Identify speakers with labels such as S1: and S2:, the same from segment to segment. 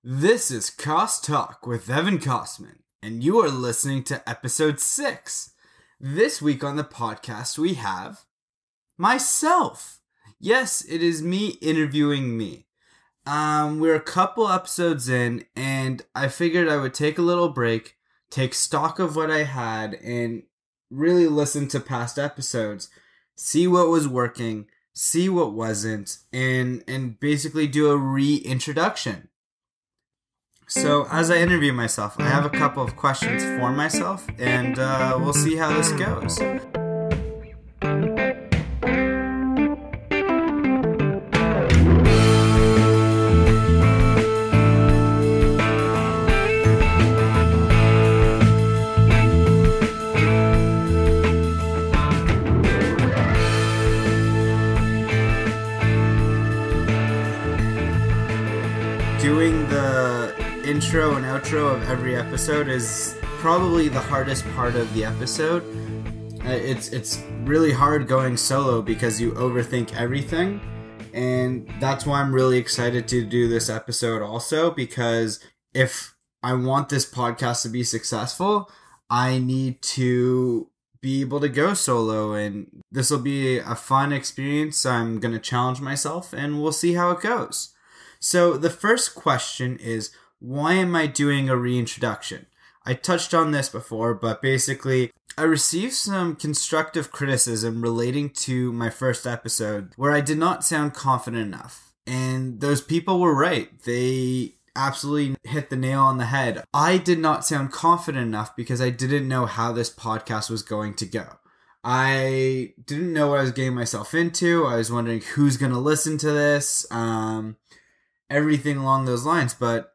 S1: This is KossTalk with Evan Kossman, and you are listening to episode 6. This week on the podcast we have myself. Yes, it is me interviewing me. We're a couple episodes in, and I figured I would take a little break, take stock of what I had, and really listen to past episodes, see what was working, see what wasn't, and basically do a reintroduction. So as I interview myself, I have a couple of questions for myself, and we'll see how this goes. Doing the intro and outro of every episode is probably the hardest part of the episode. It's really hard going solo because you overthink everything, and that's why I'm really excited to do this episode also, because if I want this podcast to be successful, I need to be able to go solo, and this will be a fun experience. I'm going to challenge myself, and we'll see how it goes. So the first question is, why am I doing a reintroduction? I touched on this before, but basically, I received some constructive criticism relating to my first episode where I did not sound confident enough. And those people were right. They absolutely hit the nail on the head. I did not sound confident enough because I didn't know how this podcast was going to go. I didn't know what I was getting myself into. I was wondering who's going to listen to this. Everything along those lines. But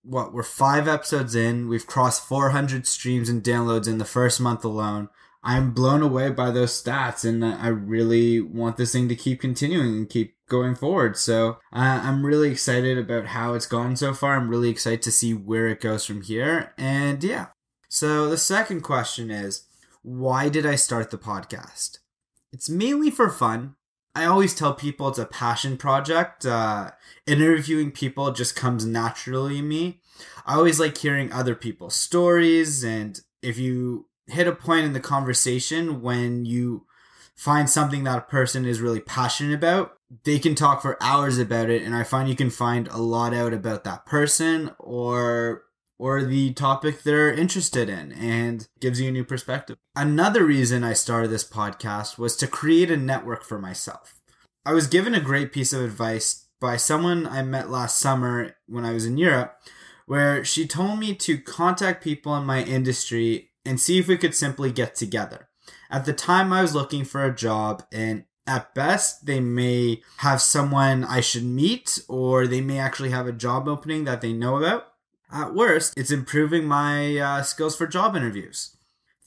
S1: we're 5 episodes in. We've crossed 400 streams and downloads in the first month alone. I'm blown away by those stats, and I really want this thing to keep continuing and keep going forward. So I'm really excited about how it's gone so far. I'm really excited to see where it goes from here. And yeah. So the second question is, why did I start the podcast? It's mainly for fun. I always tell people it's a passion project. Interviewing people just comes naturally to me. I always like hearing other people's stories, and if you hit a point in the conversation when you find something that a person is really passionate about, they can talk for hours about it, and I find you can find a lot out about that person or the topic they're interested in, and gives you a new perspective. Another reason I started this podcast was to create a network for myself. I was given a great piece of advice by someone I met last summer when I was in Europe, where she told me to contact people in my industry and see if we could simply get together. At the time, I was looking for a job, and at best, they may have someone I should meet, or they may actually have a job opening that they know about. At worst, it's improving my skills for job interviews.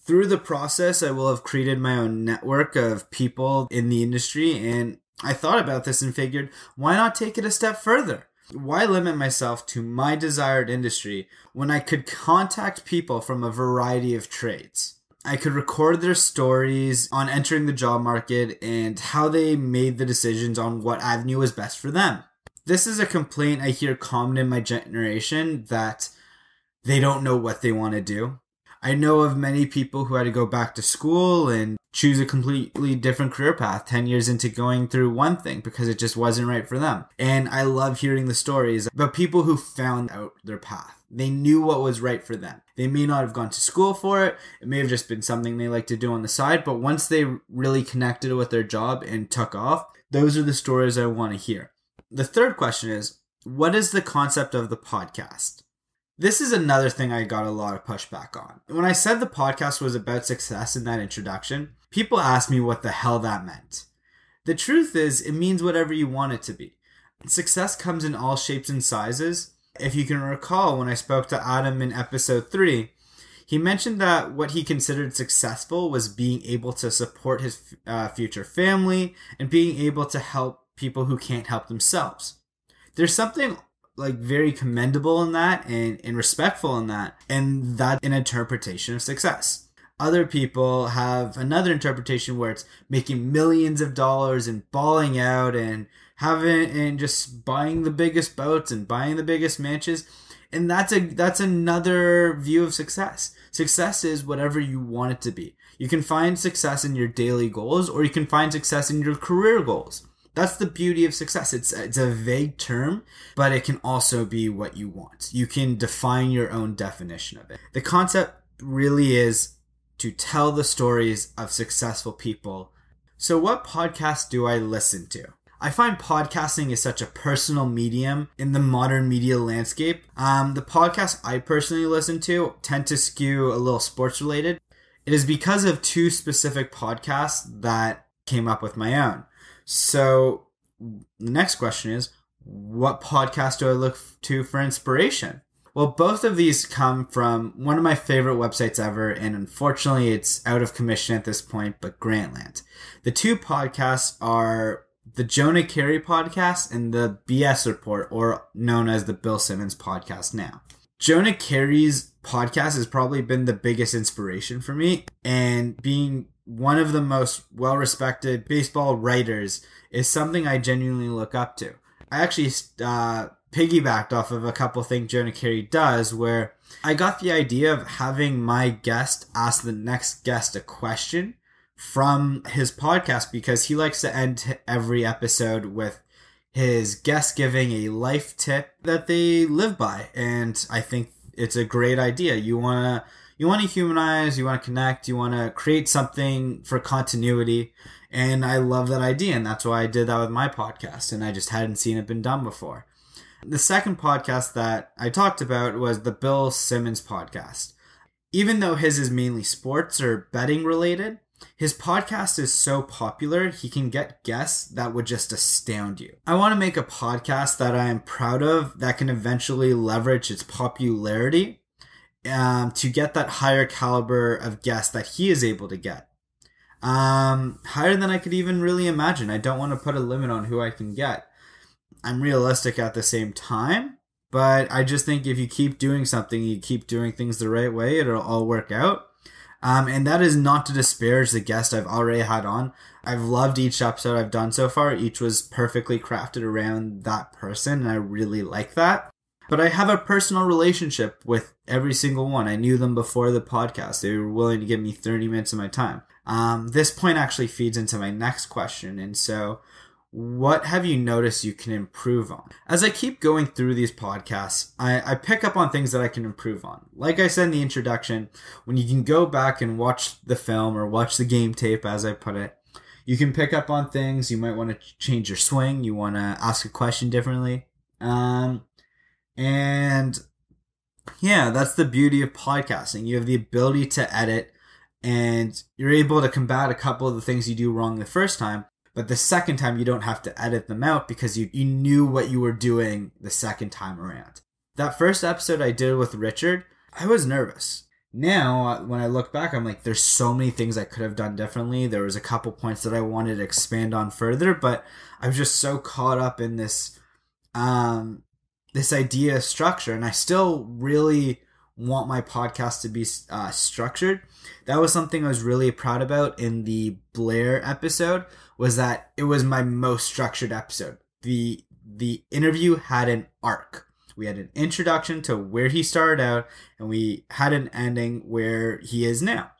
S1: Through the process, I will have created my own network of people in the industry, and I thought about this and figured, why not take it a step further? Why limit myself to my desired industry when I could contact people from a variety of trades? I could record their stories on entering the job market and how they made the decisions on what avenue was best for them. This is a complaint I hear common in my generation, that they don't know what they want to do. I know of many people who had to go back to school and choose a completely different career path 10 years into going through one thing because it just wasn't right for them. And I love hearing the stories about people who found out their path. They knew what was right for them. They may not have gone to school for it. It may have just been something they like to do on the side. But once they really connected with their job and took off, those are the stories I want to hear. The third question is, what is the concept of the podcast? This is another thing I got a lot of pushback on. When I said the podcast was about success in that introduction, people asked me what the hell that meant. The truth is, it means whatever you want it to be. Success comes in all shapes and sizes. If you can recall, when I spoke to Adam in episode 3, he mentioned that what he considered successful was being able to support his future family and being able to help people who can't help themselves. There's something very commendable in that and respectful in that, and that's an interpretation of success. Other people have another interpretation where it's making millions of dollars and balling out and having and just buying the biggest boats and buying the biggest mansions. And that's another view of success. Success is whatever you want it to be. You can find success in your daily goals, or you can find success in your career goals. That's the beauty of success. It's a vague term, but it can also be what you want. You can define your own definition of it. The concept really is to tell the stories of successful people. So what podcasts do I listen to? I find podcasting is such a personal medium in the modern media landscape. The podcasts I personally listen to tend to skew a little sports related. It is because of two specific podcasts that came up with my own. So the next question is, what podcast do I look to for inspiration? Well, both of these come from one of my favorite websites ever, and unfortunately it's out of commission at this point, but Grantland. The two podcasts are the Jonah Carey podcast and the BS Report, or known as the Bill Simmons podcast now. Jonah Carey's podcast has probably been the biggest inspiration for me, and being one of the most well-respected baseball writers is something I genuinely look up to. I actually piggybacked off of a couple things Jonah Carey does, where I got the idea of having my guest ask the next guest a question from his podcast, because he likes to end every episode with his guest giving a life tip that they live by. And I think it's a great idea. You want to humanize, you want to connect, you want to create something for continuity. And I love that idea. And that's why I did that with my podcast. And I just hadn't seen it been done before. The second podcast that I talked about was the Bill Simmons podcast. Even though his is mainly sports or betting related, his podcast is so popular, he can get guests that would just astound you. I want to make a podcast that I am proud of, that can eventually leverage its popularity to get that higher caliber of guests that he is able to get. Higher than I could even really imagine. I don't want to put a limit on who I can get. I'm realistic at the same time, but I just think if you keep doing something, you keep doing things the right way, it'll all work out. And that is not to disparage the guest I've already had on. I've loved each episode I've done so far. Each was perfectly crafted around that person, and I really like that. But I have a personal relationship with every single one. I knew them before the podcast. They were willing to give me 30 minutes of my time. This point actually feeds into my next question. And so, what have you noticed you can improve on? As I keep going through these podcasts, I pick up on things that I can improve on. Like I said in the introduction, when you can go back and watch the film or watch the game tape, as I put it, you can pick up on things. You might want to change your swing. You want to ask a question differently. And yeah, that's the beauty of podcasting. You have the ability to edit, and you're able to combat a couple of the things you do wrong the first time. But the second time, you don't have to edit them out because you knew what you were doing the second time around. That first episode I did with Richard, I was nervous. Now, when I look back, I'm like, there's so many things I could have done differently. There was a couple points that I wanted to expand on further, but I was just so caught up in this idea of structure. And I still really want my podcast to be structured. That was something I was really proud about in the Blair episode, was that it was my most structured episode. The interview had an arc. We had an introduction to where he started out, and we had an ending where he is now.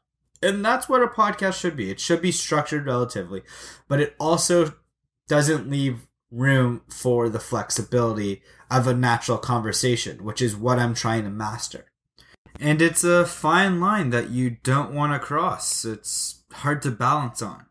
S1: And that's what a podcast should be. It should be structured relatively, but it also doesn't leave room for the flexibility of a natural conversation, which is what I'm trying to master. And it's a fine line that you don't want to cross. It's hard to balance on.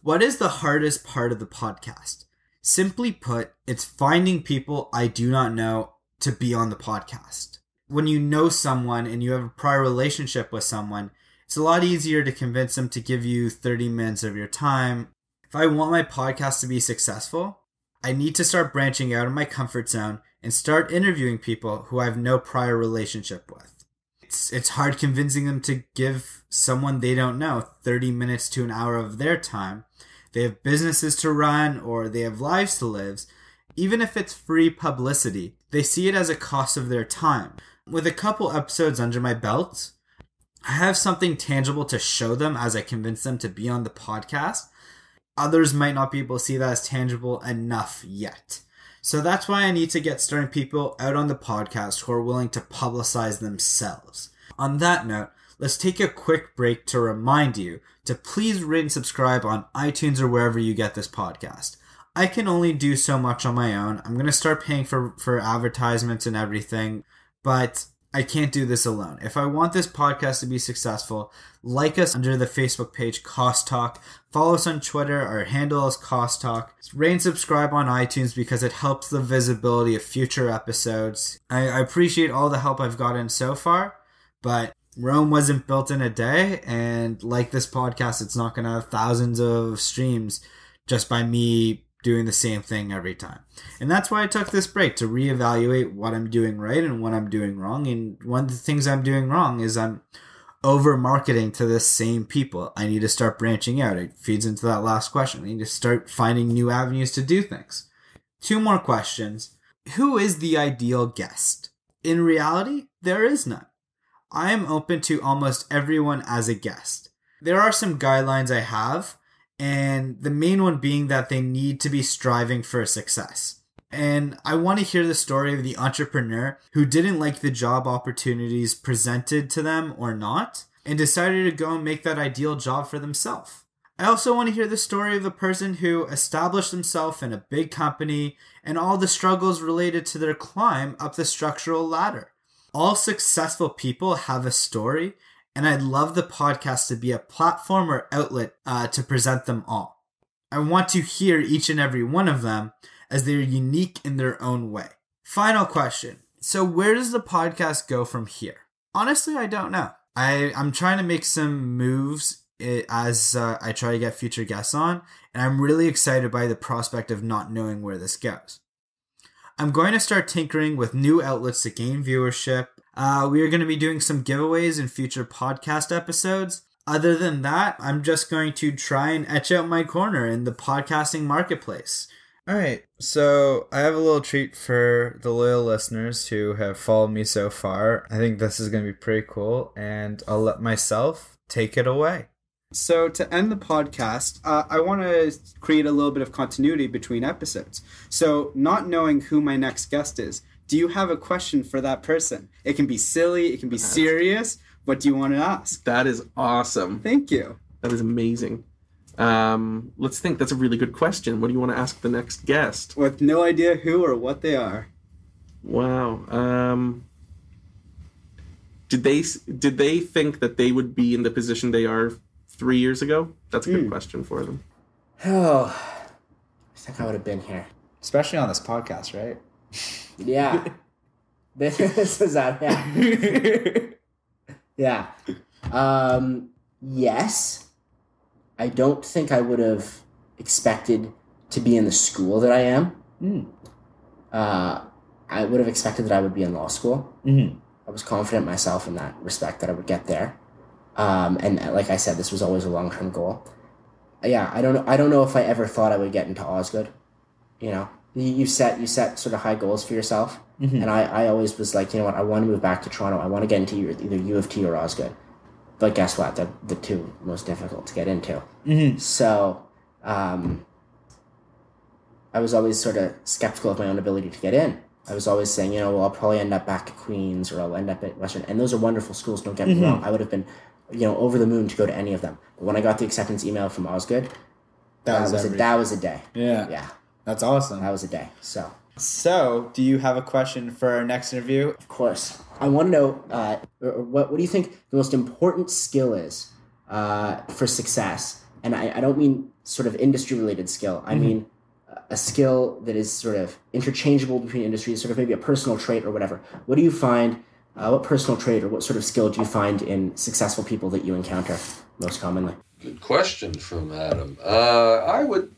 S1: What is the hardest part of the podcast? Simply put, it's finding people I do not know to be on the podcast. When you know someone and you have a prior relationship with someone, it's a lot easier to convince them to give you 30 minutes of your time. If I want my podcast to be successful, I need to start branching out of my comfort zone and start interviewing people who I have no prior relationship with. It's hard convincing them to give someone they don't know 30 minutes to an hour of their time. They have businesses to run or they have lives to live. Even if it's free publicity, they see it as a cost of their time. With a couple episodes under my belt, I have something tangible to show them as I convince them to be on the podcast. others might not be able to see that as tangible enough yet. So that's why I need to get starting people out on the podcast who are willing to publicize themselves. On that note, let's take a quick break to remind you to please rate and subscribe on iTunes or wherever you get this podcast. I can only do so much on my own. I'm going to start paying for advertisements and everything, but I can't do this alone. If I want this podcast to be successful, like us under the Facebook page KossTalk, follow us on Twitter, our handle is KossTalk, rate and subscribe on iTunes because it helps the visibility of future episodes. I appreciate all the help I've gotten so far, but Rome wasn't built in a day, and like this podcast, it's not going to have thousands of streams just by me doing the same thing every time. And that's why I took this break, to reevaluate what I'm doing right and what I'm doing wrong. And one of the things I'm doing wrong is I'm over marketing to the same people. I need to start branching out. It feeds into that last question. I need to start finding new avenues to do things. 2 more questions. Who is the ideal guest? In reality, there is none. I am open to almost everyone as a guest. There are some guidelines I have, and the main one being that they need to be striving for success. And I want to hear the story of the entrepreneur who didn't like the job opportunities presented to them or not, and decided to go and make that ideal job for themselves. I also want to hear the story of the person who established themselves in a big company and all the struggles related to their climb up the structural ladder. All successful people have a story, and I'd love the podcast to be a platform or outlet to present them all. I want to hear each and every one of them as they're unique in their own way. Final question. So where does the podcast go from here? Honestly, I don't know. I'm trying to make some moves as I try to get future guests on, and I'm really excited by the prospect of not knowing where this goes. I'm going to start tinkering with new outlets to gain viewership. We are going to be doing some giveaways in future podcast episodes. Other than that, I'm just going to try and etch out my corner in the podcasting marketplace. All right, so I have a little treat for the loyal listeners who have followed me so far. I think this is going to be pretty cool, and I'll let myself take it away. So to end the podcast, I want to create a little bit of continuity between episodes. So not knowing who my next guest is, do you have a question for that person? It can be silly, it can be serious. What do you want to ask?
S2: That is awesome.
S1: Thank you.
S2: That is amazing. Let's think. That's a really good question. What do you want to ask the next guest?
S1: With no idea who or what they are.
S2: Wow. Did they think that they would be in the position they are 3 years ago? That's a good question for them.
S3: Oh, I think I would have been here.
S1: Especially on this podcast, right?
S3: Yeah. This is that. Yeah. Yeah. Yes. I don't think I would have expected to be in the school that I am. I would have expected that I would be in law school. I was confident myself in that respect that I would get there. And like I said, this was always a long-term goal. Yeah, I don't know if I ever thought I would get into Osgood. You know, you set sort of high goals for yourself. And I always was like, you know what, I want to move back to Toronto. I want to get into either U of T or Osgood. But guess what? They're the two most difficult to get into. So I was always sort of skeptical of my own ability to get in. I was always saying, you know, well, I'll probably end up back at Queen's or I'll end up at Western. And those are wonderful schools, don't get me wrong. I would have been, you know, over the moon to go to any of them. But when I got the acceptance email from Osgood, that was a day. Yeah.
S1: That's awesome.
S3: That was a day.
S1: So, do you have a question for our next interview?
S3: Of course. I want to know, what do you think the most important skill is for success? And I don't mean sort of industry-related skill. I mean a skill that is sort of interchangeable between industries, sort of maybe a personal trait or whatever. What do you find, what personal trait or what sort of skill do you find in successful people that you encounter most commonly?
S4: Good question from Adam. What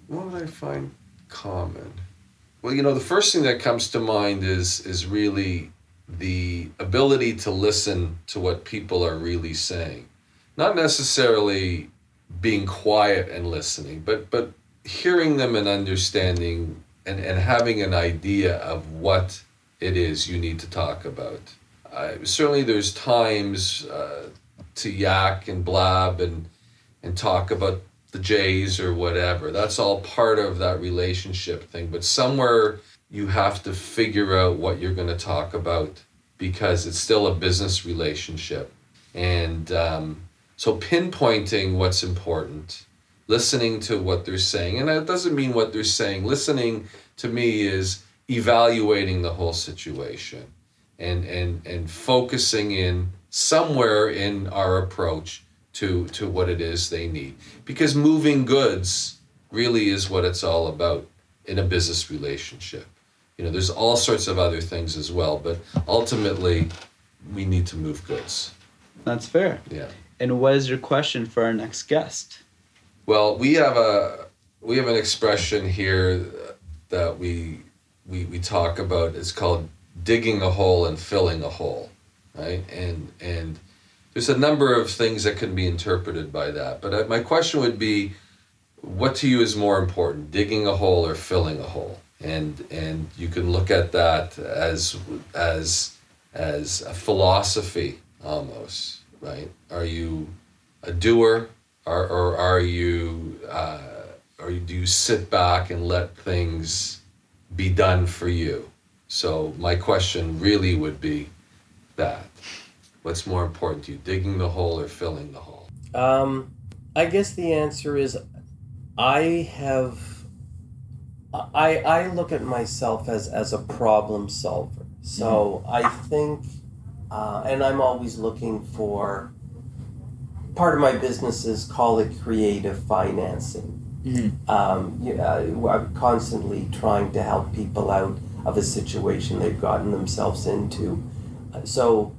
S4: would I find common? Well, you know, the first thing that comes to mind is really the ability to listen to what people are really saying. Not necessarily being quiet and listening, but hearing them and understanding and having an idea of what it is you need to talk about. Certainly there's times to yak and blab and talk about the Jays or whatever. That's all part of that relationship thing. But somewhere you have to figure out what you're going to talk about, because it's still a business relationship. And so pinpointing what's important, listening to what they're saying. And that doesn't mean what they're saying. Listening to me is evaluating the whole situation and focusing in somewhere in our approach to what it is they need. Because moving goods really is what it's all about in a business relationship. You know, there's all sorts of other things as well, but ultimately we need to move goods.
S5: That's fair.
S4: Yeah.
S5: And what is your question for our next guest?
S4: Well, we have an expression here that we talk about. It's called digging a hole and filling a hole, right? And there's a number of things that can be interpreted by that. But my question would be, what to you is more important, digging a hole or filling a hole? And you can look at that as a philosophy almost, right? Are you a doer, or are you do you sit back and let things be done for you? So my question really would be that. What's more important to you, digging the hole or filling the hole?
S6: I guess the answer is I look at myself as a problem solver. So I think, and I'm always looking for, part of my business is, call it creative financing. I'm constantly trying to help people out of a situation they've gotten themselves into. So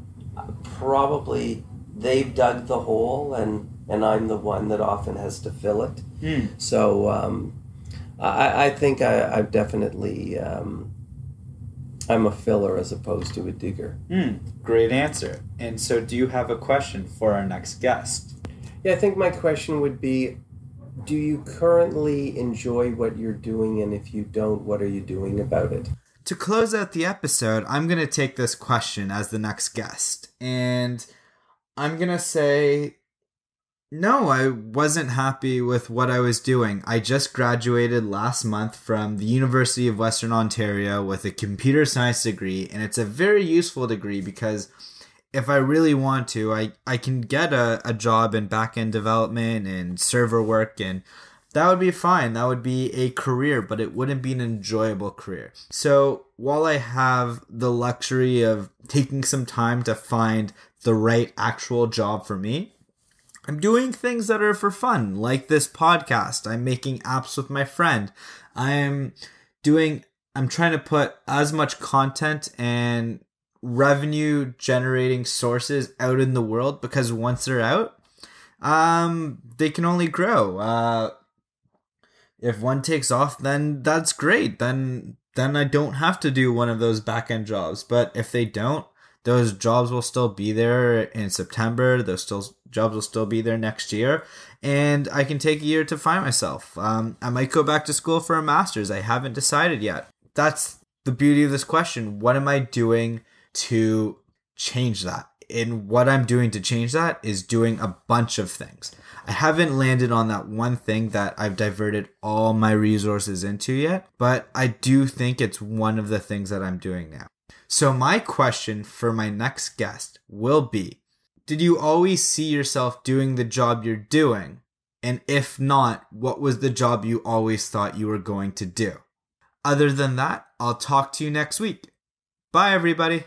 S6: probably they've dug the hole and I'm the one that often has to fill it. So I think I've definitely, I'm a filler as opposed to a digger.
S5: Great answer. And so do you have a question for our next guest?
S6: Yeah, I think my question would be, do you currently enjoy what you're doing? And if you don't, what are you doing about it?
S1: To close out the episode, I'm going to take this question as the next guest. And I'm going to say, no, I wasn't happy with what I was doing. I just graduated last month from the University of Western Ontario with a computer science degree. And it's a very useful degree because if I really want to, I can get a job in back-end development and server work, and that would be fine. That would be a career, but it wouldn't be an enjoyable career. So while I have the luxury of taking some time to find the right actual job for me, I'm doing things that are for fun, like this podcast. I'm making apps with my friend. I'm trying to put as much content and revenue generating sources out in the world, because once they're out, they can only grow. If one takes off, then that's great. Then I don't have to do one of those back-end jobs. But if they don't, those jobs will still be there in September. Those jobs will still be there next year. And I can take a year to find myself. I might go back to school for a master's. I haven't decided yet. That's the beauty of this question. What am I doing to change that? And what I'm doing to change that is doing a bunch of things. I haven't landed on that one thing that I've diverted all my resources into yet, but I do think it's one of the things that I'm doing now. So my question for my next guest will be, did you always see yourself doing the job you're doing? And if not, what was the job you always thought you were going to do? Other than that, I'll talk to you next week. Bye, everybody.